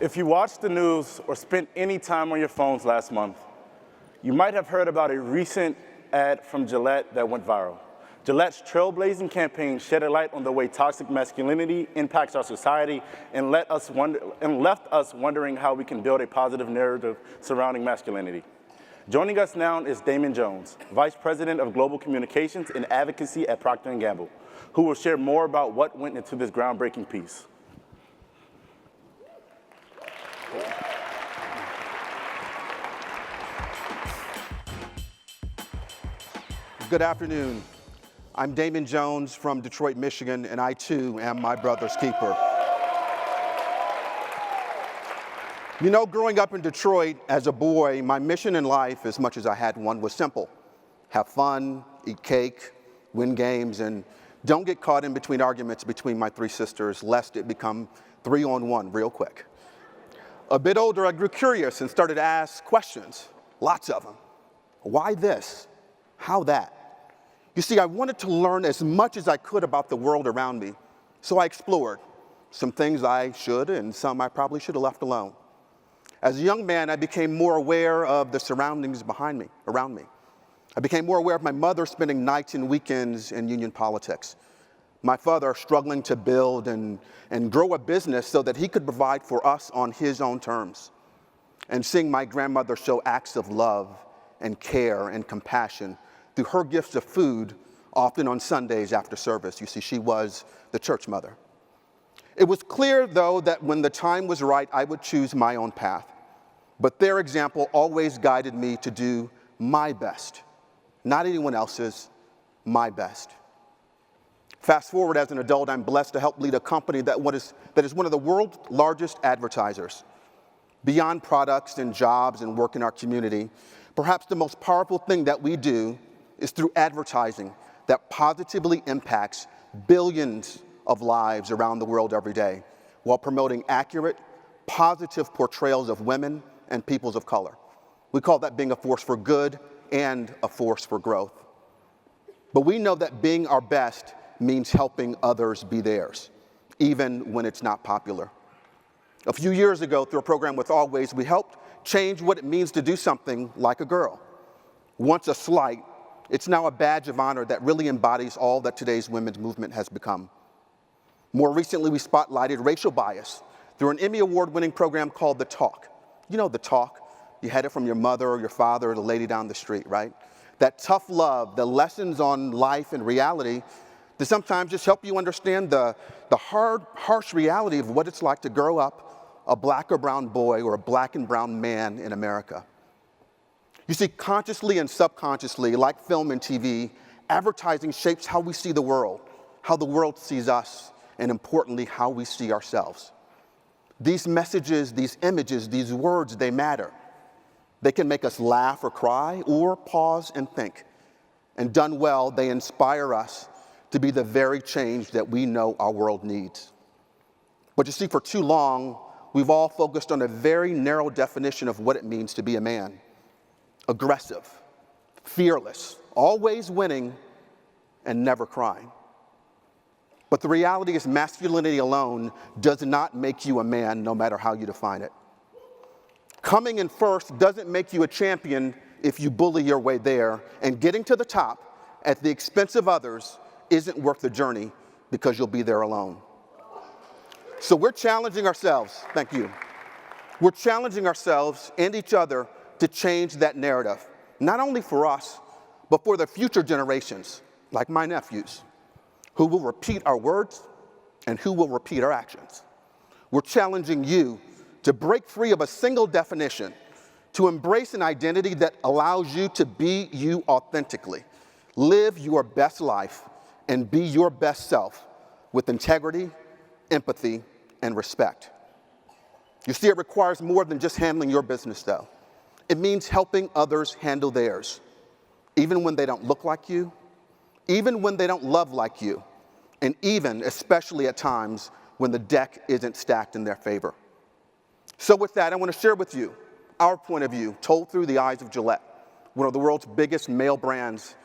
If you watched the news or spent any time on your phones last month, you might have heard about a recent ad from Gillette that went viral. Gillette's trailblazing campaign shed a light on the way toxic masculinity impacts our society and left us wondering how we can build a positive narrative surrounding masculinity. Joining us now is Damon Jones, Vice President of Global Communications and Advocacy at Procter Gamble, who will share more about what went into this groundbreaking piece. Good afternoon. I'm Damon Jones from Detroit, Michigan, and I too am my brother's keeper. You know, growing up in Detroit as a boy, my mission in life, as much as I had one, was simple. Have fun, eat cake, win games, and don't get caught in between arguments between my three sisters, lest it become 3-on-1 real quick. A bit older, I grew curious and started to ask questions, lots of them. Why this? How that? You see, I wanted to learn as much as I could about the world around me, so I explored. Some things I should and some I probably should have left alone. As a young man, I became more aware of the surroundings around me. I became more aware of my mother spending nights and weekends in union politics. My father struggling to build and grow a business so that he could provide for us on his own terms. And seeing my grandmother show acts of love and care and compassion through her gifts of food, often on Sundays after service. You see, she was the church mother. It was clear, though, that when the time was right, I would choose my own path. But their example always guided me to do my best, not anyone else's, my best. Fast forward, as an adult, I'm blessed to help lead a company that is one of the world's largest advertisers. Beyond products and jobs and work in our community, perhaps the most powerful thing that we do is through advertising that positively impacts billions of lives around the world every day, while promoting accurate, positive portrayals of women and peoples of color. We call that being a force for good and a force for growth. But we know that being our best means helping others be theirs, even when it's not popular. A few years ago, through a program with Always, we helped change what it means to do something like a girl. Once a slight, it's now a badge of honor that really embodies all that today's women's movement has become. More recently, we spotlighted racial bias through an Emmy Award-winning program called The Talk. You know The Talk. You had it from your mother or your father or the lady down the street, right? That tough love, the lessons on life and reality that sometimes just help you understand the hard, harsh reality of what it's like to grow up a black or brown boy or a black and brown man in America. You see, consciously and subconsciously, like film and TV, advertising shapes how we see the world, how the world sees us, and importantly, how we see ourselves. These messages, these images, these words, they matter. They can make us laugh or cry or pause and think. And done well, they inspire us to be the very change that we know our world needs. But you see, for too long, we've all focused on a very narrow definition of what it means to be a man. Aggressive, fearless, always winning, and never crying. But the reality is masculinity alone does not make you a man, no matter how you define it. Coming in first doesn't make you a champion if you bully your way there, and getting to the top at the expense of others isn't worth the journey because you'll be there alone. So we're challenging ourselves, thank you. We're challenging ourselves and each other to change that narrative, not only for us, but for the future generations, like my nephews, who will repeat our words and who will repeat our actions. We're challenging you to break free of a single definition, to embrace an identity that allows you to be you authentically, live your best life, and be your best self with integrity, empathy, and respect. You see, it requires more than just handling your business, though. It means helping others handle theirs, even when they don't look like you, even when they don't love like you, and even, especially at times, when the deck isn't stacked in their favor. So with that, I want to share with you our point of view, told through the eyes of Gillette, one of the world's biggest male brands,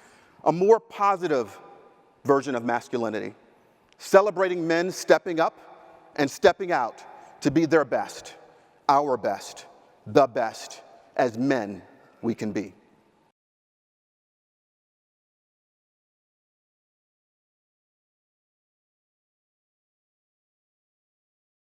a more positive version of masculinity, celebrating men stepping up and stepping out to be their best, our best, the best as men we can be.